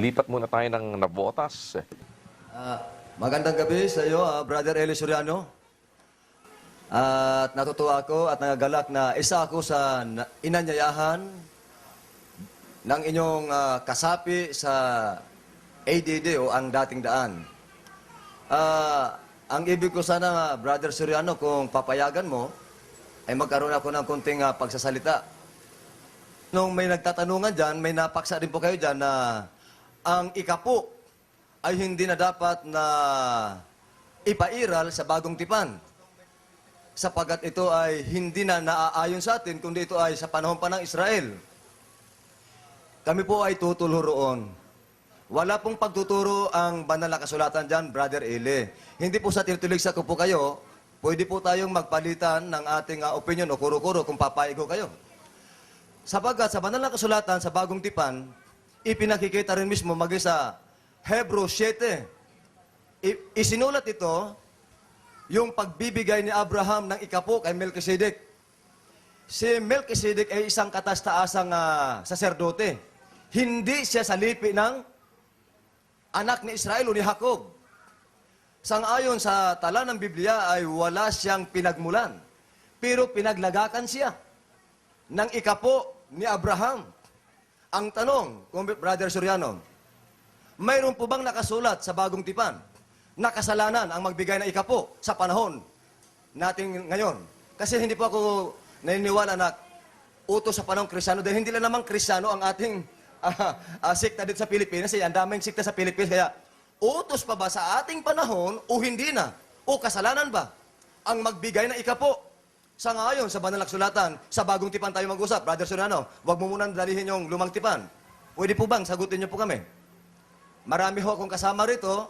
Lipat muna tayo ng Navotas. Magandang gabi sa iyo, Brother Eli Soriano. At natutuwa ako at nagagalak na isa ako sa inanyayahan ng inyong kasapi sa ADD o ang dating daan. Ang ibig ko sana, Brother Soriano, kung papayagan mo, ay magkaroon ako ng konting pagsasalita. Nung may nagtatanungan dyan, may napaksa rin po kayo dyan na ang ikapo ay hindi na dapat na ipairal sa bagong tipan. Sapagat ito ay hindi na naaayon sa atin, kundi ito ay sa panahon pa ng Israel. Kami po ay tutulho roon. Wala pong pagtuturo ang banal na kasulatan dyan, Brother Eli. Hindi po sa tinutuligsa ko po kayo, pwede po tayong magpalitan ng ating opinion o kuro-kuro kung papaigo kayo. Sapagat sa banal na kasulatan, sa bagong tipan, ipinakikita rin mismo sa Hebrews 7. Isinulat ito, yung pagbibigay ni Abraham ng ikapo kay Melchizedek. Si Melchizedek ay isang kataas-taasang saserdote. Hindi siya sa lipi ng anak ni Israel o ni Jacob. Sangayon sa tala ng Biblia ay wala siyang pinagmulan. Pero pinaglagakan siya ng ikapo ni Abraham. Ang tanong, Brother Soriano, mayroon po bang nakasulat sa bagong tipan na kasalanan ang magbigay ng ikapo sa panahon natin ngayon? Kasi hindi po ako naniniwala na utos sa panahon Kristiyano dahil hindi lang naman Kristiyano ang ating sikta dito sa Pilipinas. Ang daming sikta sa Pilipinas. Kaya utos pa ba sa ating panahon o hindi na? O kasalanan ba ang magbigay ng ikapo? Sa ngayon, sa banal na kasulatan, sa bagong tipan tayo mag-usap. Brother Soriano, huwag mo munang dalihin yung lumang tipan. Pwede po bang sagutin niyo po kami? Marami ho akong kasama rito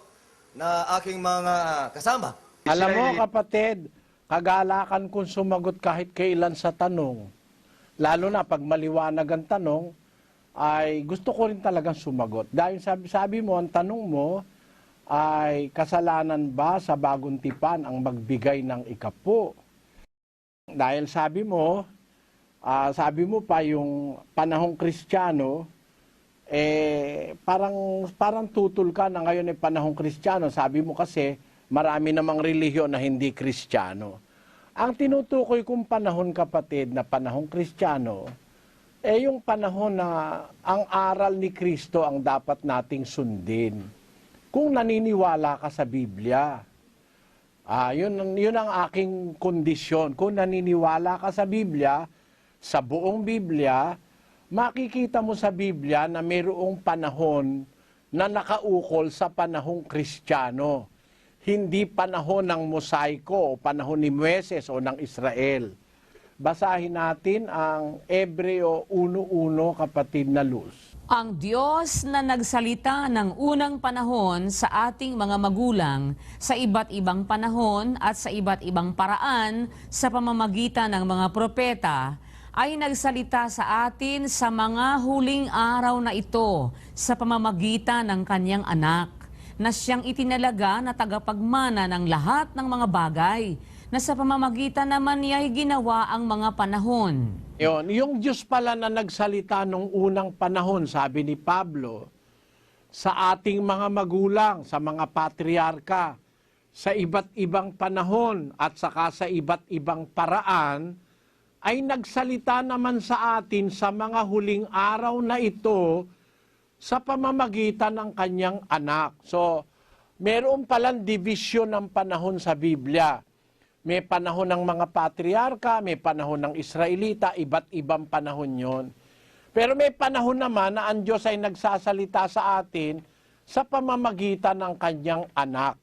na aking mga kasama. Alam mo kapatid, kagalakan kung sumagot kahit kailan sa tanong. Lalo na pag maliwanag ang tanong, ay gusto ko rin talagang sumagot. Dahil sabi mo, ang tanong mo ay kasalanan ba sa bagong tipan ang magbigay ng ikapo? Dahil sabi mo pa yung panahong Kristiyano, parang tutol ka na ngayon ay panahong Kristiyano. Sabi mo kasi marami namang relihiyon na hindi Kristiyano. Ang tinutukoy kong panahon kapatid na panahong Kristiyano, yung panahon na ang aral ni Kristo ang dapat nating sundin. Kung naniniwala ka sa Biblia, yun ang aking kondisyon. Kung naniniwala ka sa Biblia, sa buong Biblia, makikita mo sa Biblia na mayroong panahon na nakaukol sa panahong Kristiyano. Hindi panahon ng mosaiko o panahon ni Moises o ng Israel. Basahin natin ang Hebreo 1:1, kapatid na Luz. Ang Diyos na nagsalita ng unang panahon sa ating mga magulang sa iba't ibang panahon at sa iba't ibang paraan sa pamamagitan ng mga propeta ay nagsalita sa atin sa mga huling araw na ito sa pamamagitan ng kanyang anak na siyang itinalaga na tagapagmana ng lahat ng mga bagay na sa pamamagitan naman niya ay ginawa ang mga panahon. Yung Diyos pala na nagsalita nung unang panahon, sabi ni Pablo, sa ating mga magulang, sa mga patriarka, sa iba't ibang panahon at saka sa iba't ibang paraan, ay nagsalita naman sa atin sa mga huling araw na ito sa pamamagitan ng kanyang anak. So, meron palang division ng panahon sa Biblia. May panahon ng mga patriarka, may panahon ng Israelita, iba't ibang panahon yon. Pero may panahon naman na ang Diyos ay nagsasalita sa atin sa pamamagitan ng kanyang anak.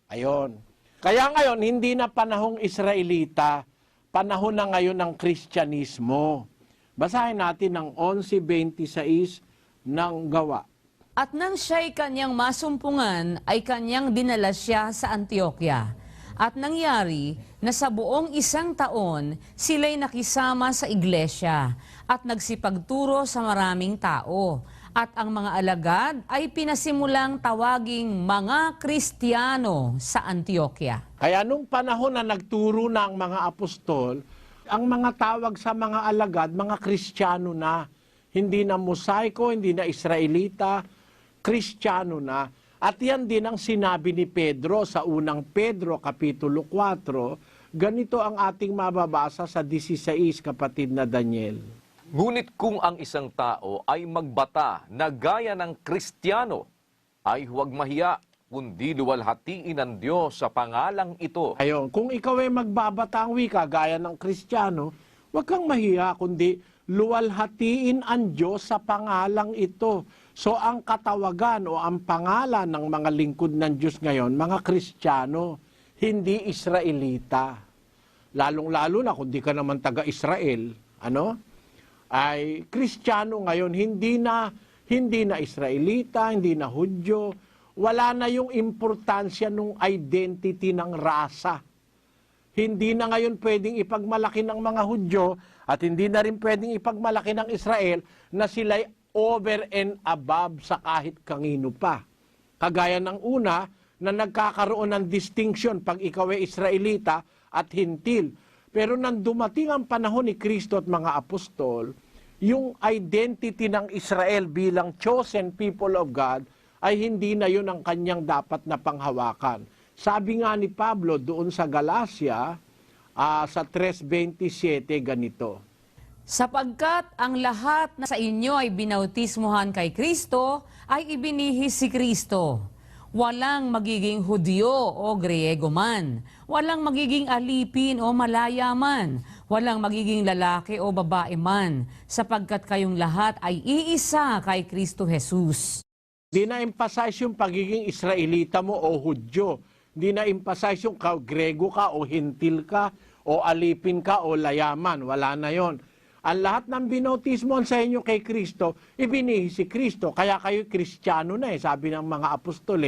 Ayon. Kaya ngayon, hindi na panahong Israelita, panahon na ngayon ng Kristyanismo. Basahin natin ang 11:26 ng Gawa. At nang siya'y kanyang masumpungan, ay kanyang dinala siya sa Antioquia. At nangyari na sa buong 1 taon, sila'y nakisama sa iglesia at nagsipagturo sa maraming tao. At ang mga alagad ay pinasimulang tawaging mga Kristiyano sa Antioquia. Kaya nung panahon na nagturo na ang mga apostol, ang mga tawag sa mga alagad, mga Kristiyano na. Hindi na mosaiko, hindi na Israelita, Kristiyano na. At yan din ang sinabi ni Pedro sa unang Pedro, Kapitulo 4. Ganito ang ating mababasa sa 16, kapatid na Daniel. Ngunit kung ang isang tao ay magbata na gaya ng Kristiyano, ay huwag mahiya, kundi luwalhatiin ng Diyos sa pangalang ito. Ayon, kung ikaw ay magbabata ang wika gaya ng Kristiyano, huwag kang mahiya, kundi luwalhatiin ang Diyos sa pangalang ito. So ang katawagan o ang pangalan ng mga lingkod ng Diyos ngayon, mga Kristiyano, hindi Israelita. Lalong-lalo na kung di ka naman taga-Israel, ay Kristiyano ngayon, hindi na Israelita, hindi na Hudyo, wala na yung importansya ng identity ng rasa. Hindi na ngayon pwedeng ipagmalaki ng mga Hudyo at hindi na rin pwedeng ipagmalaki ng Israel na sila'y over and above sa kahit kanino pa. Kagaya ng una na nagkakaroon ng distinction pag ikaw ay Israelita at Hintil. Pero nang dumating ang panahon ni Kristo at mga apostol, yung identity ng Israel bilang chosen people of God ay hindi na yun ang kanyang dapat na panghawakan. Sabi nga ni Pablo doon sa Galacia, sa 3:27, ganito. Sapagkat ang lahat na sa inyo ay binautismuhan kay Kristo, ay ibinihis si Kristo. Walang magiging Hudyo o Griego man. Walang magiging alipin o malaya man. Walang magiging lalaki o babae man. Sapagkat kayong lahat ay iisa kay Kristo Jesus. Di na-emphasize yung pagiging Israelita mo o Hudyo. Di na-emphasize yung Grego ka o Hintil ka o alipin ka o layaman. Wala na yon. Ang lahat ng binautismo sa inyo kay Kristo, ibinihi si Kristo. Kaya kayo Kristiyano na sabi ng mga apostol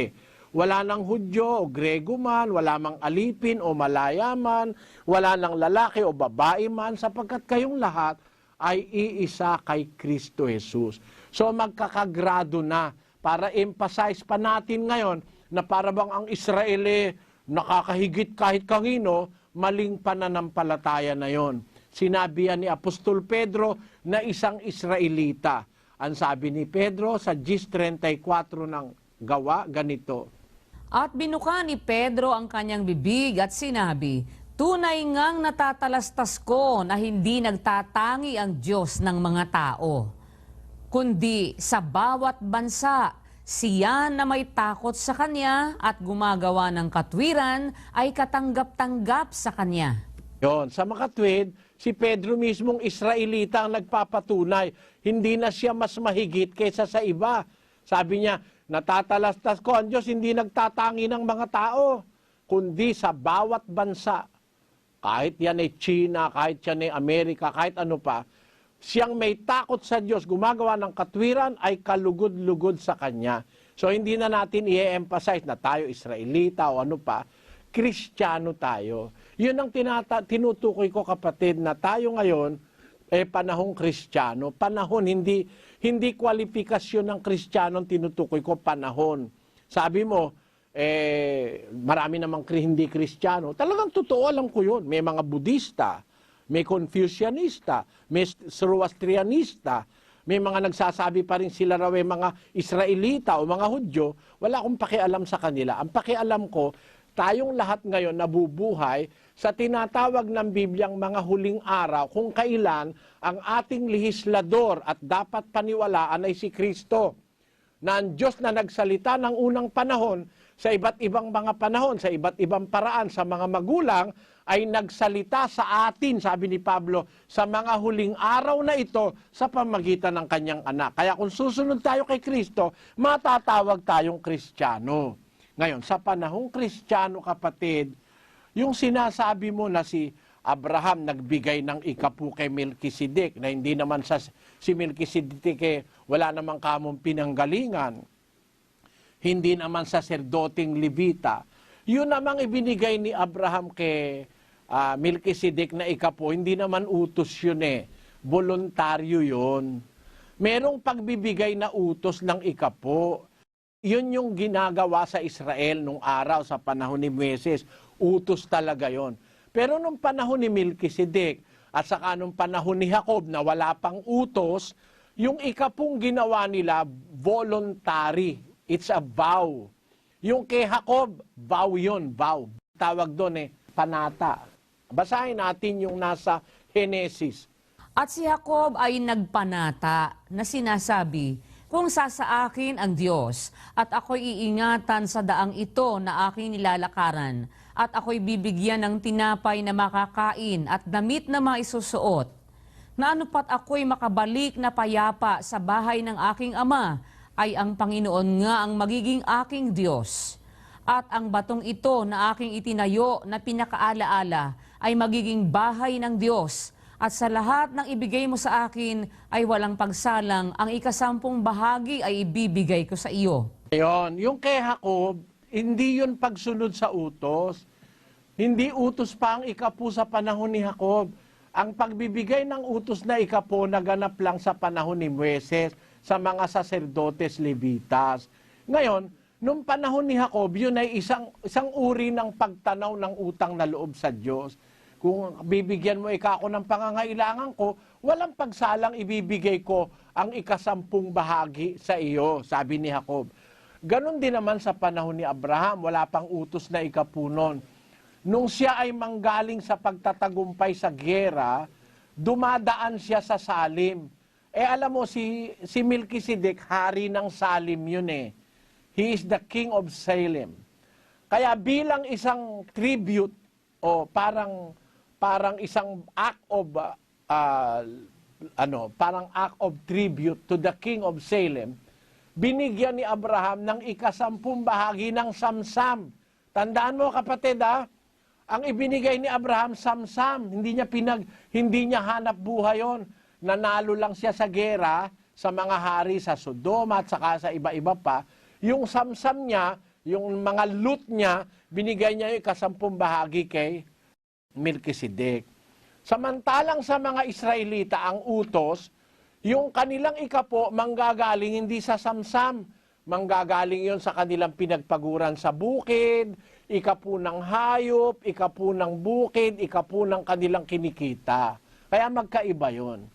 Wala nang Hudyo o Grego man, wala mang alipin o malaya man, wala nang lalaki o babae man, sapagkat kayong lahat ay iisa kay Kristo Jesus. So magkakagrado na para emphasize pa natin ngayon na para bang ang Israel nakakahigit kahit kanino, maling pananampalataya na yon. Sinabi yan ni Apostol Pedro na isang Israelita. Ang sabi ni Pedro sa 10:34 ng Gawa, ganito. At binuka ni Pedro ang kanyang bibig at sinabi, tunay ngang natatalastas ko na hindi nagtatangi ang Diyos ng mga tao, kundi sa bawat bansa, siya na may takot sa Kanya at gumagawa ng katwiran ay katanggap-tanggap sa Kanya. Yon, sa makatwid, si Pedro mismong Israelita ang nagpapatunay. Hindi na siya mas mahigit kaysa sa iba. Sabi niya, natatalastas ko ang Diyos, hindi nagtatangi ng mga tao, kundi sa bawat bansa. Kahit yan ay China, kahit yan ay Amerika, kahit ano pa, siyang may takot sa Diyos, gumagawa ng katwiran, ay kalugod-lugod sa Kanya. So hindi na natin i-emphasize na tayo Israelita o ano pa, Kristiyano tayo. Yun ang tinutukoy ko, kapatid, na tayo ngayon, panahong Kristiyano. Panahon, hindi kwalifikasyon ng Kristiyano ang tinutukoy ko, panahon. Sabi mo, marami namang hindi Kristiyano. Talagang totoo, alam ko yun. May mga Budista, may Confucianista, may Zoroastrianista, may mga nagsasabi pa rin sila raw mga Israelita o mga Hudyo. Wala akong pakialam sa kanila. Ang pakialam ko, tayong lahat ngayon nabubuhay sa tinatawag ng Bibliang mga huling araw kung kailan ang ating lehislador at dapat paniwalaan ay si Kristo. Na ang Diyos na nagsalita ng unang panahon sa iba't ibang mga panahon, sa iba't ibang paraan sa mga magulang, ay nagsalita sa atin, sabi ni Pablo, sa mga huling araw na ito sa pamagitan ng kanyang anak. Kaya kung susunod tayo kay Kristo, matatawag tayong Kristiyano. Ngayon, sa panahong Kristiyano, kapatid, yung sinasabi mo na si Abraham nagbigay ng ikapu kay Melkisedek, na hindi naman si Melkisedek wala namang kamong pinanggalingan, hindi naman saserdoting Levita. Yun namang ibinigay ni Abraham kay Melkisedek na ikapu, hindi naman utos yun voluntaryo yun. Merong pagbibigay na utos ng ikapu. Yun yung ginagawa sa Israel nung araw sa panahon ni Moises. Utos talaga yon. Pero nung panahon ni Melkisedek at saka nung panahon ni Jacob na wala pang utos, yung ikapung ginawa nila voluntary. It's a vow. Yung kay Jacob, vow yun, vow. Tawag doon panata. Basahin natin yung nasa Genesis. At si Jacob ay nagpanata na sinasabi, kung sa akin ang Diyos at ako'y iingatan sa daang ito na aking nilalakaran at ako'y bibigyan ng tinapay na makakain at damit na maisusuot, na anupat ako'y makabalik na payapa sa bahay ng aking ama, ay ang Panginoon nga ang magiging aking Diyos. At ang batong ito na aking itinayo na pinakaalaala ay magiging bahay ng Diyos. At sa lahat ng ibigay mo sa akin ay walang pagsalang, ang 10 bahagi ay ibibigay ko sa iyo. Ayun, yung kay Jacob, hindi yun pagsunod sa utos. Hindi utos pa ang 10 sa panahon ni Jacob. Ang pagbibigay ng utos na 10 naganap lang sa panahon ni Moises sa mga saserdotes levitas. Ngayon, nung panahon ni Jacob, yun ay isang uri ng pagtanaw ng utang na loob sa Diyos. Kung bibigyan mo ako ng pangangailangan ko, walang pagsalang ibibigay ko ang 10 bahagi sa iyo, sabi ni Jacob. Ganon din naman sa panahon ni Abraham, wala pang utos na 10 nun. Nung siya ay manggaling sa pagtatagumpay sa giyera, dumadaan siya sa Salim. Alam mo, si Melchizedek, hari ng Salim yun . He is the king of Salem. Kaya bilang isang tribute, o parang isang act of parang act of tribute to the king of Salem, binigyan ni Abraham ng 10 bahagi ng samsam. Tandaan mo kapatid ang ibinigay ni Abraham samsam, hindi niya hanap buhay yon. Nanalo lang siya sa gera sa mga hari sa Sodoma at saka sa iba-iba pa. Yung samsam niya, yung mga loot niya, binigay niya yung 10 bahagi kay Melchizedek. Samantalang sa mga Israelita, ang utos, yung kanilang 10 manggagaling hindi sa samsam. Manggagaling yon sa kanilang pinagpaguran sa bukid, 10 ng hayop, 10 ng bukid, 10 ng kanilang kinikita. Kaya magkaiba yon.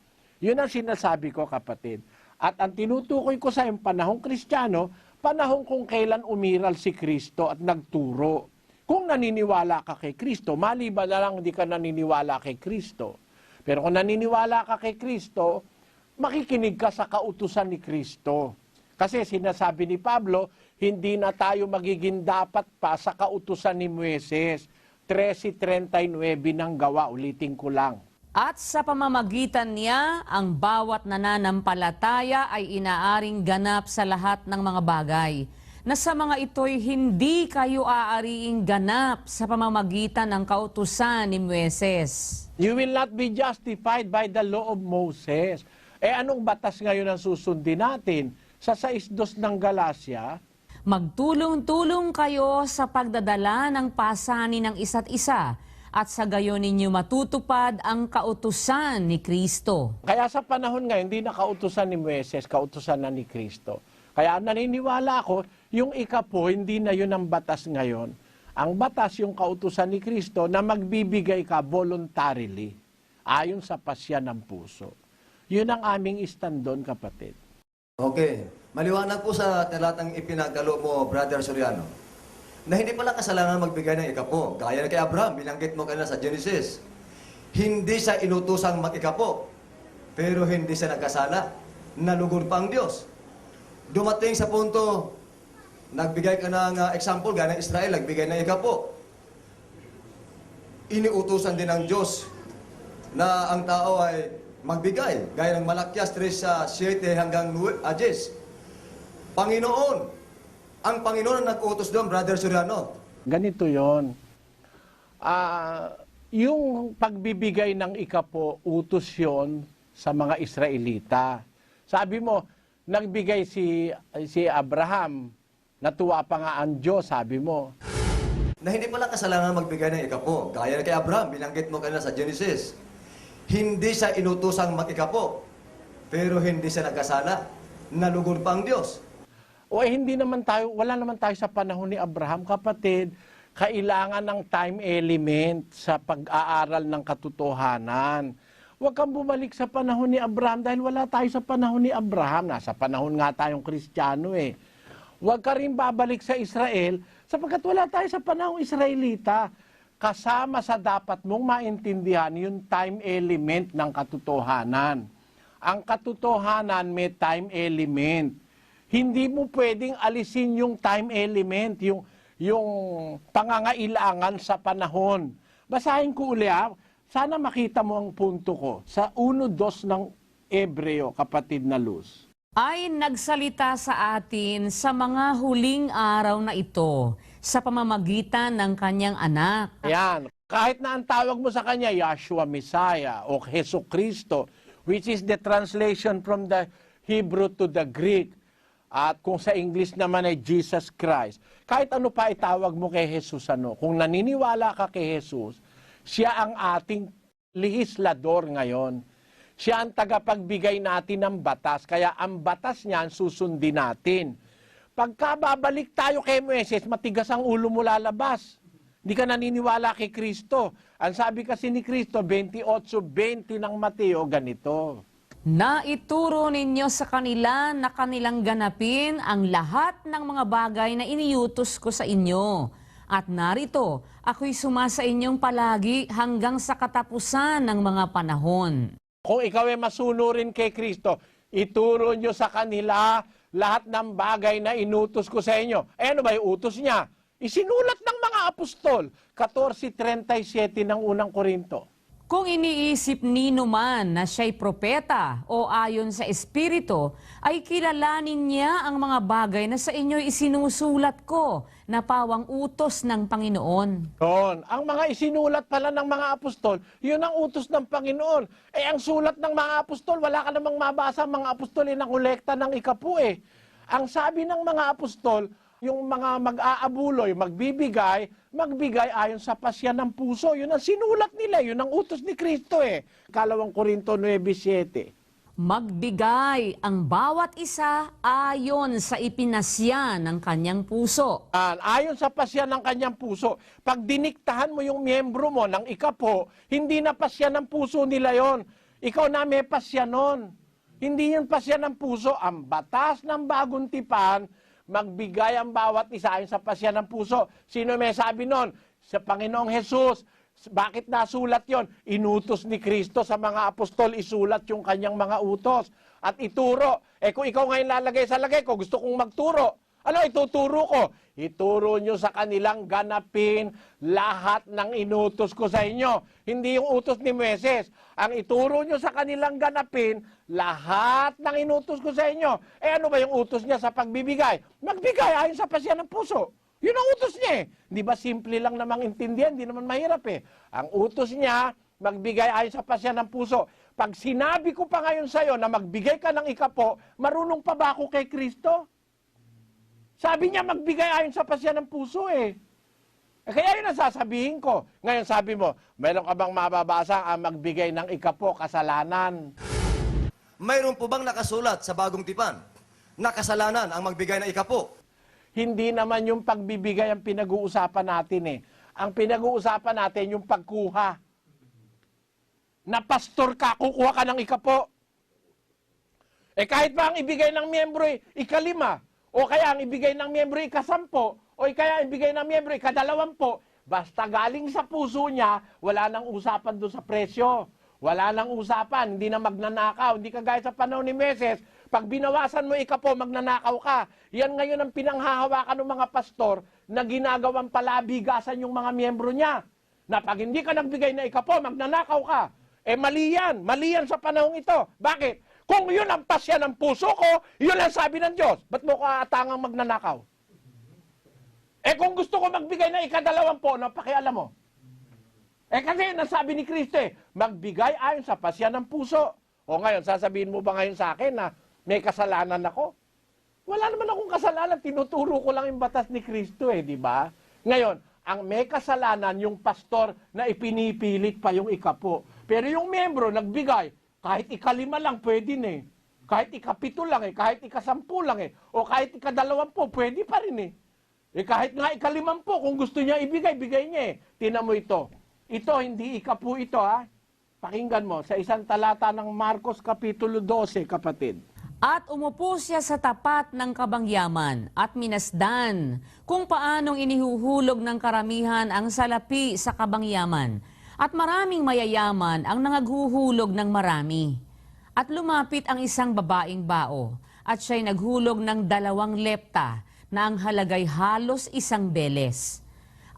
Yun ang sinasabi ko, kapatid. At ang tinutukoy ko sa yung panahong Kristiyano, panahon kung kailan umiral si Kristo at nagturo. Kung naniniwala ka kay Kristo, maliban na lang hindi ka naniniwala kay Kristo. Pero kung naniniwala ka kay Kristo, makikinig ka sa kautusan ni Kristo. Kasi sinasabi ni Pablo, hindi na tayo magiging dapat pa sa kautusan ni Moises. 13:39 ng Gawa, ulitin ko lang. At sa pamamagitan niya, ang bawat nananampalataya ay inaaring ganap sa lahat ng mga bagay, na sa mga ito'y hindi kayo aariing ganap sa pamamagitan ng kautusan ni Moises. You will not be justified by the law of Moses. Anong batas ngayon ang susundin natin? Sa 6:2 ng Galacia, magtulong-tulong kayo sa pagdadala ng pasanin ng isa't isa, at sa gayon ninyo matutupad ang kautusan ni Kristo. kaya sa panahon ngayon, hindi na kautusan ni Moises, kautusan na ni Kristo. Kaya naniniwala ako, yung 10, hindi na yun ang batas ngayon. Ang batas yung kautusan ni Kristo na magbibigay ka voluntarily, ayon sa pasya ng puso. Yun ang aming stand doon, kapatid. Okay. Maliwanag po sa talatang ipinagdalo mo, Brother Soriano, na hindi pala kasalanan magbigay ng 10. Gaya na kay Abraham, binanggit mo kanina sa Genesis. Hindi siya inutusang mag-10, pero hindi siya nagkasala. Nalugod pa ang Diyos. Dumating sa punto, nagbigay ka ng example, gaya ng Israel, nagbigay ng 10. Iniutusan din ng Diyos na ang tao ay magbigay, gaya ng Malakyas 3:7 hanggang 10. Panginoon, ang Panginoon ang nag-utos doon, Brother Soriano. Ganito yon. Yung pagbibigay ng 10, utos yon sa mga Israelita. Sabi mo, nagbigay si Abraham, natuwa pa nga ang Diyos, sabi mo. Na hindi pala kasalanan magbigay ng 10. Gaya na kay Abraham, binanggit mo kanina sa Genesis. Hindi siya inutusang mag-10, pero hindi siya nagkasala. Nalugod pa ang Diyos. Hindi naman tayo, wala naman tayo sa panahon ni Abraham, kapatid. Kailangan ng time element sa pag-aaral ng katotohanan. Huwag kang bumalik sa panahon ni Abraham dahil wala tayo sa panahon ni Abraham. Nasa panahon nga tayong Kristiyano . Huwag ka rin babalik sa Israel sapagkat wala tayo sa panahong Israelita. Kasama sa dapat mong maintindihan yung time element ng katotohanan. Ang katotohanan may time element. Hindi mo pwedeng alisin yung time element, yung pangangailangan sa panahon. Basahin ko uli ha. Sana makita mo ang punto ko. Sa 1:2 ng Ebreo, kapatid na Luz. Ay nagsalita sa atin sa mga huling araw na ito sa pamamagitan ng kanyang anak. Ayan. Kahit na ang tawag mo sa kanya, Yahshua Messiah o Jesu Cristo, which is the translation from the Hebrew to the Greek. At kung sa English naman ay Jesus Christ. Kahit ano pa itawag mo kay Jesus, kung naniniwala ka kay Jesus, siya ang ating lehislador ngayon. Siya ang tagapagbigay natin ng batas. Kaya ang batas niyan susundin natin. Pagka babalik tayo kay Moises, matigas ang ulo mo lalabas. Hindi ka naniniwala kay Kristo. Ang sabi kasi ni Kristo, 28:20 ng Mateo, ganito. Na ituro ninyo sa kanila na kanilang ganapin ang lahat ng mga bagay na iniutos ko sa inyo. At narito, ako'y sumasa inyong palagi hanggang sa katapusan ng mga panahon. Kung ikaw ay masunurin kay Kristo, ituro nyo sa kanila lahat ng bagay na inutos ko sa inyo. Eh ano ba yung utos niya? Isinulat ng mga apostol, 14:37 ng unang Korinto. Kung iniisip nino man na siya'y propeta o ayon sa Espiritu, ay kilalanin niya ang mga bagay na sa inyo'y isinusulat ko na pawang utos ng Panginoon. Doon, ang mga isinulat pala ng mga apostol, yun ang utos ng Panginoon. Eh ang sulat ng mga apostol, wala ka namang mabasa ang mga apostol ng kolekta ng ikapu eh. Ang sabi ng mga apostol, yung mga mag-aabuloy, magbigay ayon sa pasya ng puso. Yun ang sinulat nila, yun ang utos ni Kristo eh. 2 Korinto 9:7. Magbigay ang bawat isa ayon sa ipinasya ng kanyang puso. Ayon sa pasya ng kanyang puso, pag diniktahan mo yung miyembro mo ng ikapo, hindi na pasya ng puso nila yon. Ikaw na may pasya nun. Hindi yun pasya ng puso. Ang batas ng bagong tipan, magbigay ang bawat isa ayon sa pasya ng puso. Sino may sabi nun? Sa Panginoong Jesus. Bakit nasulat yon? Inutos ni Kristo sa mga apostol, isulat yung kanyang mga utos. At ituro. Eh kung ikaw ngayon lalagay sa lagay ko, gusto kong magturo. Ano ituturo ko? Ituro nyo sa kanilang ganapin lahat ng inutos ko sa inyo. Hindi yung utos ni Moises. Ang ituro nyo sa kanilang ganapin lahat ng inutos ko sa inyo. Eh ano ba yung utos niya sa pagbibigay? Magbigay ayon sa pasya ng puso. Yun ang utos niya eh. Di ba simple lang namang intindihan? Di naman mahirap eh. Ang utos niya, magbigay ayon sa pasya ng puso. Pag sinabi ko pa ngayon sa'yo na magbigay ka ng ikapo, marunong pa ba ako kay Kristo? Sabi niya magbigay ayon sa pasya ng puso eh. Kaya yun ang sasabihin ko. Ngayon sabi mo, mayroon ka bang mababasa ang magbigay ng ikapo, kasalanan? Mayroon po bang nakasulat sa bagong tipan na kasalanan ang magbigay ng ikapo? Hindi naman yung pagbibigay ang pinag-uusapan natin eh. Ang pinag-uusapan natin yung pagkuha. Na pastor ka, kukuha ka ng ikapo. Eh kahit ba ang ibigay ng miyembro ikalima, o kaya ang ibigay ng miyembro ikasampo, o kaya ang ibigay ng miyembro ikadalawampo, basta galing sa puso niya, wala nang usapan doon sa presyo. Wala nang usapan, hindi na magnanakaw. Hindi kagaya sa panahon ni Moises, pag binawasan mo ikapo, magnanakaw ka. Yan ngayon ang pinanghahawakan ng mga pastor na ginagawang palabigasan yung mga miyembro niya. Na pag hindi ka nagbigay na ikapo, magnanakaw ka. Eh mali yan sa panahong ito. Bakit? Kung yun ang pasya ng puso ko, yun ang sabi ng Diyos. Ba't mo ko atangang magnanakaw? Eh kung gusto ko magbigay na ikadalawampo, napakialam mo. Eh kasi nasabi ni Kristo magbigay ayon sa pasya ng puso. O ngayon, sasabihin mo ba ngayon sa akin na may kasalanan ako? Wala naman akong kasalanan, tinuturo ko lang yung batas ni Kristo di ba? Ngayon, ang may kasalanan yung pastor na ipinipilit pa yung ikapo. Pero yung miyembro nagbigay, kahit ikalima lang pwede kahit ikapito lang kahit ikasampu lang o kahit ikadalawampo, pwede pa rin kahit nga ikalimampo, kung gusto niya ibigay, bigay niya Tingnan mo ito. Ito, hindi ikapu ito Pakinggan mo, sa isang talata ng Marcos Kapitulo 12, kapatid. At umupo siya sa tapat ng kabangyaman at minasdan kung paanong inihuhulog ng karamihan ang salapi sa kabangyaman. At maraming mayayaman ang nangaghuhulog ng marami. At lumapit ang isang babaeng bao at siya'y naghulog ng 2 lepta na ang halagay halos 1 beles.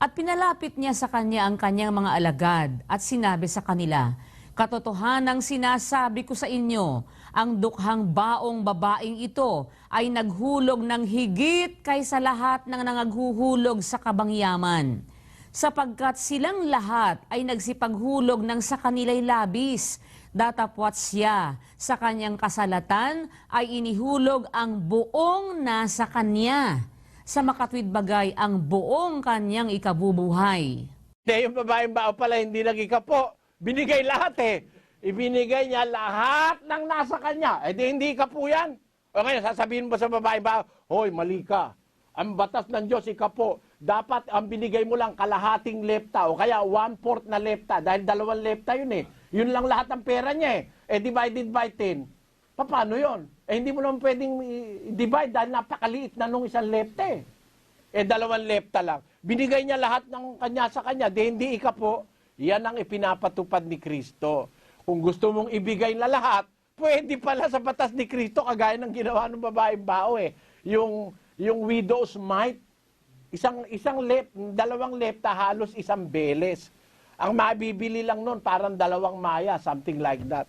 At pinalapit niya sa kanya ang kanyang mga alagad at sinabi sa kanila, "Katotohanang sinasabi ko sa inyo, ang dukhang baong babaeng ito ay naghulog ng higit kaysa lahat ng nangaghuhulog sa kabangyaman. Sapagkat silang lahat ay nagsipaghulog ng sa kanila'y labis, datapwat siya sa kanyang kasalatan ay inihulog ang buong nasa kanya. Sa makatwid bagay ang buong kanyang ikabubuhay." Yung babaeng bao pala hindi nag-ikapo. Binigay lahat eh. Ibinigay niya lahat ng nasa kanya. Eh di hindi ikapo yan. O ngayon, sasabihin mo sa babaeng bao, "Hoy, mali ka. Ang batas ng Diyos, ikapo. Dapat ang binigay mo lang kalahating lepta o kaya 1/4 na lepta dahil 2 lepta yun eh. Yun lang lahat ang pera niya eh. Eh divided by 10. Paano yun? Eh hindi mo naman pwedeng i-divide dahil napakaliit na nung 1 lepta eh. Eh 2 lepta lang. Binigay niya lahat ng kanya sa kanya. Di hindi ikapo. Yan ang ipinapatupad ni Kristo. Kung gusto mong ibigay na lahat, pwede pala sa batas ni Kristo kagaya ng ginawa ng babaeng bao eh. Yung widow's mite, 2 lepta halos 1 beles. Ang mabibili lang nun parang 2 maya, something like that.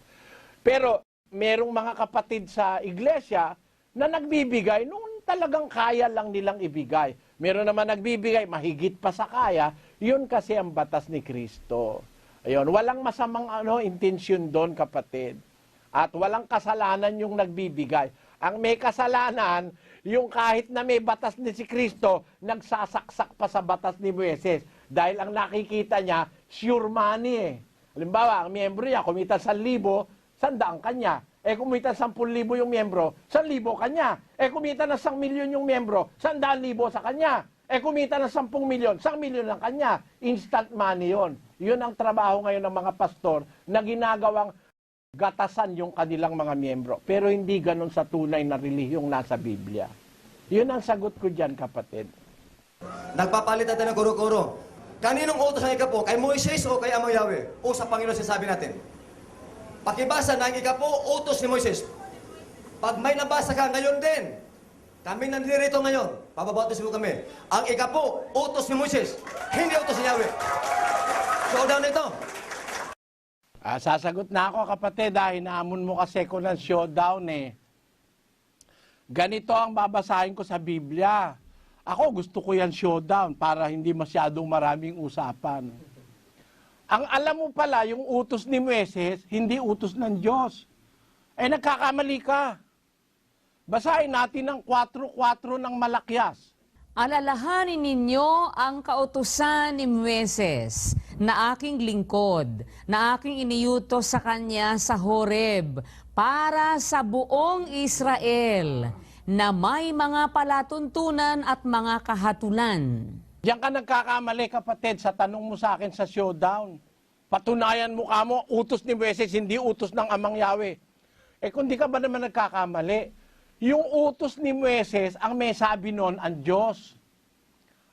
Pero merong mga kapatid sa iglesia na nagbibigay nung talagang kaya lang nilang ibigay. Meron naman nagbibigay mahigit pa sa kaya, yun kasi ang batas ni Kristo. Ayun, walang masamang intensyon doon, kapatid. At walang kasalanan yung nagbibigay. Ang may kasalanan, yung kahit na may batas ni si Kristo, nagsasaksak pa sa batas ni Moises. Dahil ang nakikita niya, sure money eh. Halimbawa, ang miyembro niya, kumita 1,000, 100 kanya. Eh kumita 10,000 yung miyembro, 1,000 kanya. Eh kumita na 1,000,000 yung miyembro, 100,000 sa kanya. Eh kumita na 10,000,000, 1,000,000 lang kanya. Instant money yon. Yun ang trabaho ngayon ng mga pastor na ginagawang gatasan yung kanilang mga miyembro. Pero hindi ganun sa tunay na relihiyong nasa Biblia. Yun ang sagot ko dyan, kapatid. Nagpapalit natin ng kuro-kuro. Kaninong utos ang ikapo? Kay Moises o kay Amang Yahweh? O sa Panginoon sinasabi natin? Pakibasa ng ikapo, utos ni Moises. Pag may nabasa ka ngayon din, kami nandirito ngayon, pababatos mo kami. Ang ikapo, utos ni Moises, hindi utos ni Yahweh. Showdown ito. Sasagot na ako, kapatid, dahil naamon mo kasi ko ng showdown eh. Ganito ang babasahin ko sa Biblia. Ako gusto ko yan showdown para hindi masyadong maraming usapan. Ang alam mo pala, yung utos ni Moises, hindi utos ng Diyos. Eh nagkakamali ka. Basahin natin ang 4:4 ng Malakyas. Alalahanin ninyo ang kautusan ni Moises na aking lingkod, na aking iniyutos sa kanya sa Horeb, para sa buong Israel, na may mga palatuntunan at mga kahatulan. Diyan ka nagkakamali, kapatid, sa tanong mo sa akin sa showdown. Patunayan mo kamo, utos ni Moises, hindi utos ng Amang Yahweh. Eh kung di ka ba naman nagkakamali, yung utos ni Moises, ang may sabi nun, ang Diyos.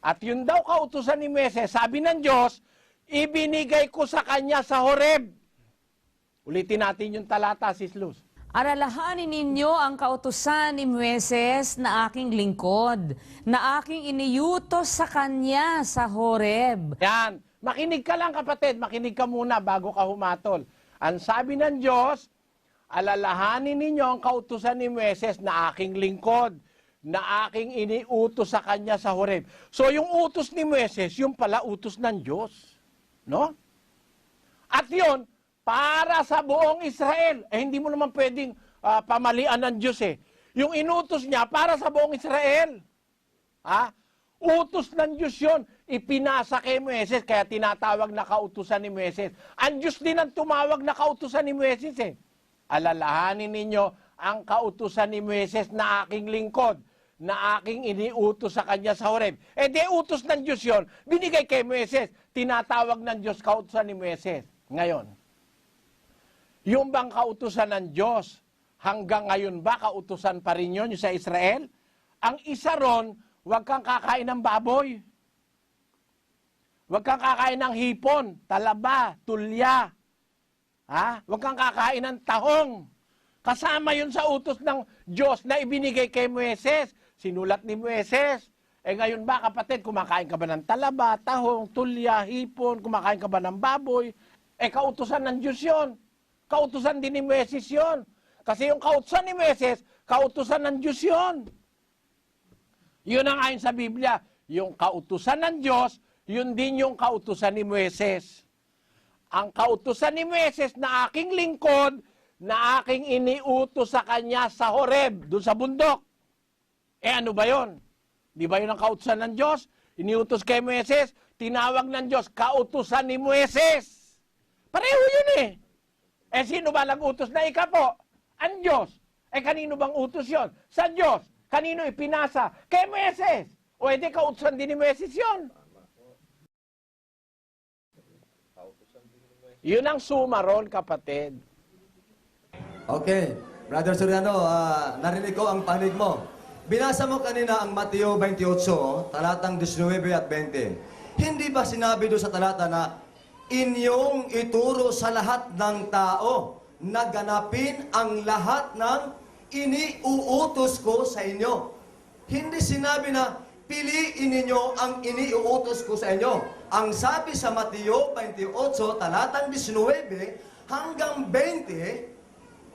At yun daw kautusan ni Moises, sabi ng Diyos, ibinigay ko sa kanya sa Horeb. Ulitin natin yung talata, Sis Luz. Alalahanin ninyo ang kautusan ni Moises na aking lingkod, na aking iniyutos sa kanya sa Horeb. Yan. Makinig ka lang, kapatid. Makinig ka muna bago ka humatol. Ang sabi ng Diyos, alalahanin ninyo ang kautusan ni Moises na aking lingkod, na aking iniutos sa kanya sa Horeb. So yung utos ni Moises, yung pala utos ng Diyos. No? At yun, para sa buong Israel. Eh hindi mo naman pwedeng pamalian ng Diyos eh. Yung inutos niya para sa buong Israel. Utos ng Diyos yun. Ipinasa kay Moises, kaya tinatawag na kautusan ni Moises. Ang Diyos din ang tumawag na kautusan ni Moises eh. Alalahanin ninyo ang kautusan ni Moises na aking lingkod, na aking iniutos sa kanya sa Horeb. Eh di utos ng Diyos yun, binigay kay Moises. Tinatawag ng Diyos kautusan ni Moises. Ngayon, yung bang kautusan ng Diyos, Hanggang ngayon ba, kautusan pa rin yun yung sa Israel? Ang isa ron, huwag kang kakain ng baboy. Huwag kang kakain ng hipon, talaba, tulya. Ha? Huwag kang kakain ng tahong. Kasama yun sa utos ng Diyos na ibinigay kay Moises. Sinulat ni Moises. Ngayon ba, kapatid, kumakain ka ba ng talaba, tahong, tulya, hipon, kumakain ka ba ng baboy? Kautusan ng Diyos yun. Kautusan din ni Moises yun. Kasi yung kautusan ni Moises, kautusan ng Diyos yun. Yun ang ayon sa Biblia. Yung kautusan ng Diyos, yun din yung kautusan ni Moises. Ang kautusan ni Moises na aking lingkod, na aking iniutos sa kanya sa Horeb, doon sa bundok. Ano ba yun? Di ba yun ang kautusan ng Diyos? Iniutos kay Moises, tinawag ng Diyos, kautusan ni Moises. Pareho yun eh. Sino ba nag-utos na ikapo? Ang Diyos. Kanino bang utos yon? Sa Diyos. Kanino ipinasa? Kay Moises. Di kautusan din ni Moises yun. Yun ang sumaron, kapatid. Okay. Brother Soriano, narinig ko ang panig mo. Binasa mo kanina ang Mateo 28, talatang 19 at 20. Hindi ba sinabi doon sa talata na inyong ituro sa lahat ng tao na ganapin ang lahat ng iniuutos ko sa inyo? Hindi sinabi na piliin ninyo ang iniuutos ko sa inyo. Ang sabi sa Mateo 28, talatang 19 hanggang 20,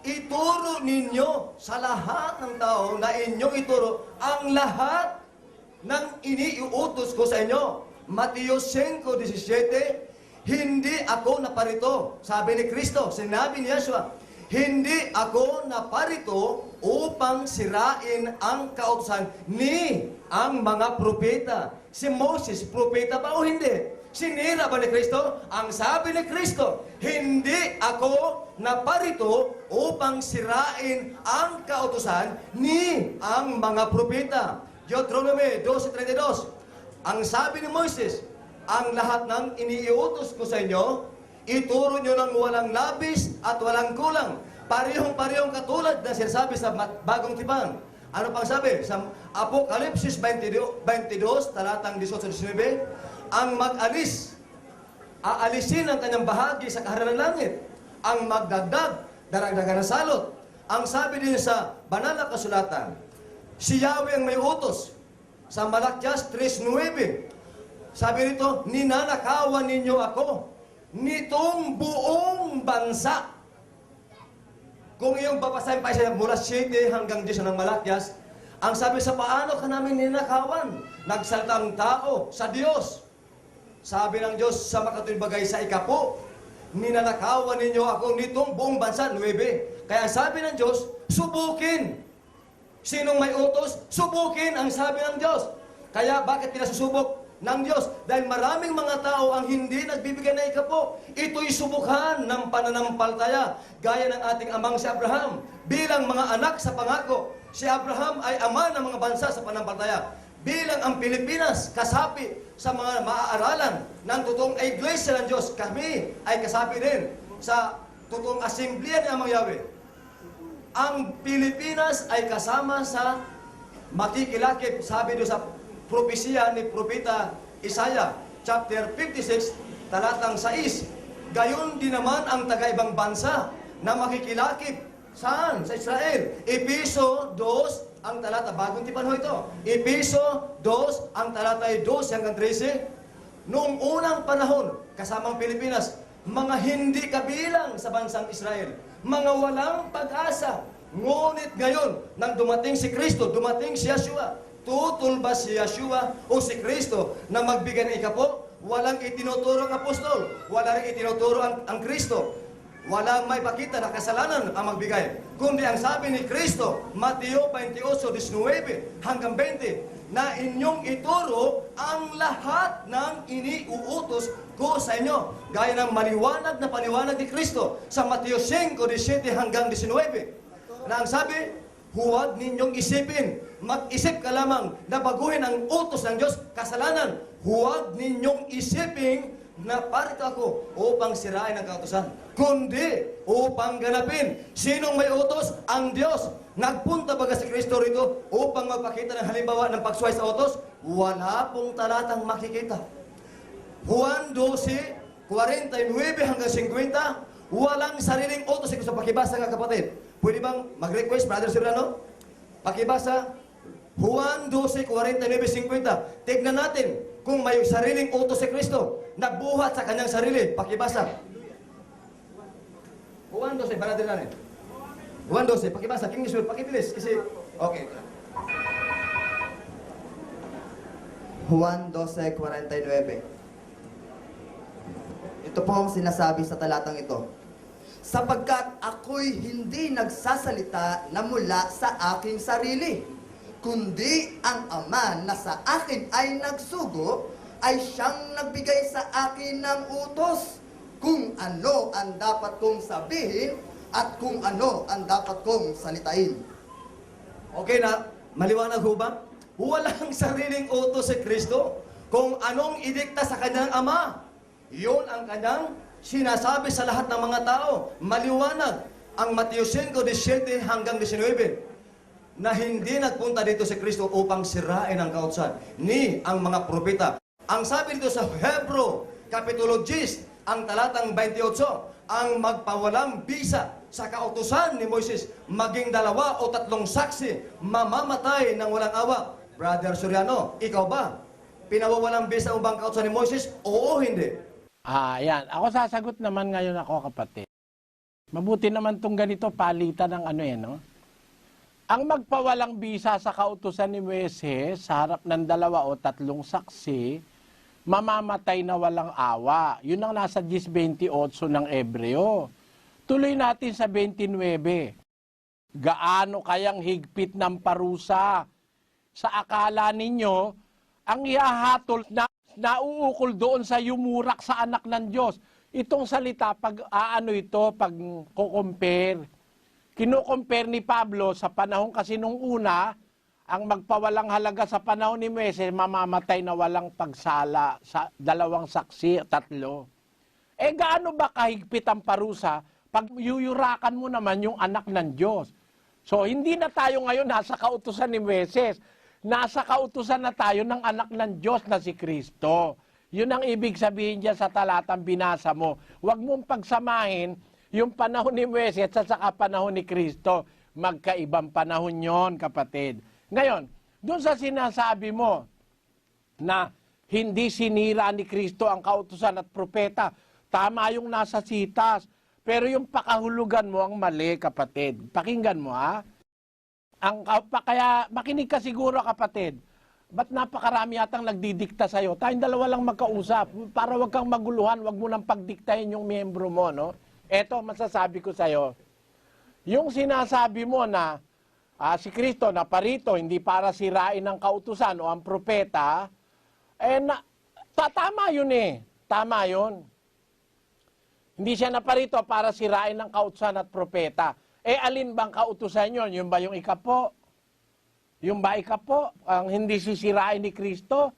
ituro ninyo sa lahat ng tao na inyong ituro ang lahat ng iniuutos ko sa inyo. Mateo 5:17, hindi ako naparito. Sabi ni Kristo, sinabi ni Yeshua, hindi ako naparito upang sirain ang kautusan ni ang mga propeta. Si Moses, propeta ba o hindi? Sinira ba ni Kristo? Ang sabi ni Kristo, hindi ako naparito upang sirain ang kautusan ni ang mga propeta. Deuteronomy 12:32. Ang sabi ni Moses, ang lahat ng iniutos ko sa inyo, ituro nyo ng walang labis at walang kulang. Parehong-parehong katulad na sinasabi sa Bagong Tipan. Ano pang sabi? Sa Apokalipsis 22, talatang 18-19, ang mag-alis, aalisin ang kanyang bahagi sa kaharian ng langit. Ang magdagdag, daragdagan ng salot. Ang sabi din sa banal na kasulatan, si Yahweh ang may utos. Sa Malakyas 3:9, sabi nito, ninanakawan ninyo ako nitong buong bansa. Kung iyong babasahin pa siya mula 7 hanggang 10 ng Malakyas, ang sabi sa paano ka namin ninakawan? Nagsalita ang tao sa Diyos. Sabi ng Diyos sa makatuwid bagay sa ikapo, ninanakawan ninyo ako nitong buong bansa, 9. Kaya sabi ng Diyos, subukin. Sinong may utos? Subukin ang sabi ng Diyos. Kaya bakit pinasusubok ng Diyos? Dahil maraming mga tao ang hindi nagbibigay ng ikapo. Ito'y subukan ng pananampalataya. Gaya ng ating amang si Abraham. Bilang mga anak sa pangako, si Abraham ay ama ng mga bansa sa pananampalataya. Bilang ang Pilipinas, kasapi sa mga maaaralan ng totoong iglesia ng Diyos, kami ay kasapi din sa totoong asembleya ni Amang Yahweh. Ang Pilipinas ay kasama sa makikilakip, sabi doon sa propesya ni Propeta Isaiah, chapter 56, talatang 6. Gayon din naman ang taga-ibang bansa na makikilakip. Saan? Sa Israel. Episo 2, ang talata, bagong tipan ho ito. Episo 2, ang talata ay 12 hanggang 13. Noong unang panahon, kasamang Pilipinas, mga hindi kabilang sa bansang Israel, mga walang pag-asa. Ngunit ngayon, nang dumating si Kristo, dumating si Yeshua, tutol ba si Yeshua o si Kristo na magbigay ng ikapo? Walang itinuturo ang apostol, wala rin itinuturo ang Kristo. Walang may pakita na kasalanan ang magbigay. Kundi ang sabi ni Kristo, Mateo 28:19 hanggang 20, na inyong ituro ang lahat ng iniuutos ko sa inyo. Gaya ng maliwanag na paliwanag ni Kristo sa Mateo 5:17 hanggang 19. Na ang sabi, huwag ninyong isipin, mag-isip ka lamang na baguhin ang utos ng Diyos, kasalanan. Huwag ninyong isipin na parito ako upang sirain ang kautusan, kundi upang ganapin. Sinong may utos? Ang Diyos. Nagpunta baga si Kristo rito upang magpakita ng halimbawa ng pagsuway sa utos? Wala pong talatang makikita. Juan 12, 49 hanggang 50, walang sariling utos si Kristo. Pakibasa nga kapatid. Pwede bang mag-request, Brother Sirano? Pakibasa, Juan 12, 49, 50. Tignan natin kung may sariling utos si Kristo. Nagbuhat sa kanyang sarili. Pakibasa. Juan 12, para din natin. Juan 12, pakibasa. King Isur, pakibilis. Kasi, okay. Juan 12:49. Ito po ang sinasabi sa talatang ito. Sapagkat ako'y hindi nagsasalita na mula sa aking sarili, kundi ang Ama na sa akin ay nagsugo, ay siyang nagbigay sa akin ng utos kung ano ang dapat kong sabihin at kung ano ang dapat kong salitain. Okay na? Maliwanag ho ba? Walang sariling utos si Kristo kung anong idikta sa kanyang Ama. Yun ang kanyang sinasabi sa lahat ng mga tao. Maliwanag ang Mateo 5:17 hanggang 19 na hindi nagpunta dito si Kristo upang sirain ang kautusan ni ang mga propeta. Ang sabi dito sa Hebro, Kapitulo 10, ang talatang 28, ang magpawalang bisa sa kautusan ni Moises, maging 2 o 3 saksi, mamamatay ng walang awa. Brother Soriano, ikaw ba? Pinawawalang bisa mo bang kautusan ni Moises? Oo, hindi. Yan. Ako sasagot naman ngayon ako, kapatid. Mabuti naman tong ganito, palitan ng no? Ang magpawalang bisa sa kautusan ni Moises sa harap ng 2 o 3 saksi, mamamatay na walang awa. Yun ang nasa 10:28 ng Ebreo. Tuloy natin sa 29. Gaano kayang higpit ng parusa sa akala ninyo ang ihahatol na nauukol doon sa yumurak sa anak ng Diyos. Itong salita, pag pag kukompare, kino-compare ni Pablo sa panahon kasi nung una, ang magpawalang halaga sa panahon ni Moises, mamamatay na walang pagsala sa 2 saksi, 3. Gaano ba kahigpit ang parusa pag yuyurakan mo naman yung anak ng Diyos? So, hindi na tayo ngayon nasa kautusan ni Moises. Nasa kautusan na tayo ng anak ng Diyos na si Kristo. Yun ang ibig sabihin dyan sa talatang binasa mo. Huwag mong pagsamahin yung panahon ni Moises at saka panahon ni Kristo. Magkaibang panahon yon, kapatid. Ngayon, doon sa sinasabi mo na hindi sinira ni Kristo ang kautusan at propeta, tama yung nasa sitas. Pero yung pakahulugan mo ang mali, kapatid. Pakinggan mo, ha? Kaya makinig ka siguro, kapatid. Ba't napakarami yatang nagdidikta sa'yo? Tayong dalawa lang magkausap. Para wag kang maguluhan, wag mo nang pagdiktahin yung miyembro mo, no? Eto, masasabi ko sa'yo. Yung sinasabi mo na si Kristo na parito, hindi para sirain ang kautusan o ang propeta, tama yun eh. Tama yun. Hindi siya naparito para sirain ang kautusan at propeta. Alin bang kautusan yun? Yung ba yung ikapo? Yung ba ikapo? Ang hindi sisirain ni Kristo?